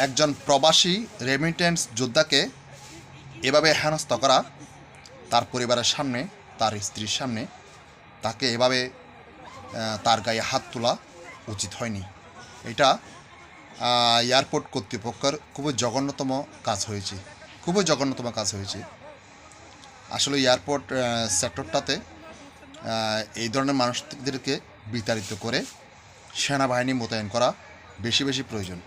একজন প্রবাসী রেমিটেন্স যোদ্ধাকে এভাবে হেনস্থা করা, তার পরিবারের সামনে, তার স্ত্রীর সামনে তাকে এভাবে তার গায়ে হাত তোলা উচিত হয়নি। এটা এয়ারপোর্ট কর্তৃপক্ষের খুবই জঘন্যতম কাজ হয়েছে, খুবই জঘন্যতম কাজ হয়েছে। আসলে এয়ারপোর্ট সেক্টরটাতে এই ধরনের মানুষদেরকে বিতাড়িত করে সেনাবাহিনী মোতায়েন করা বেশি বেশি প্রয়োজন।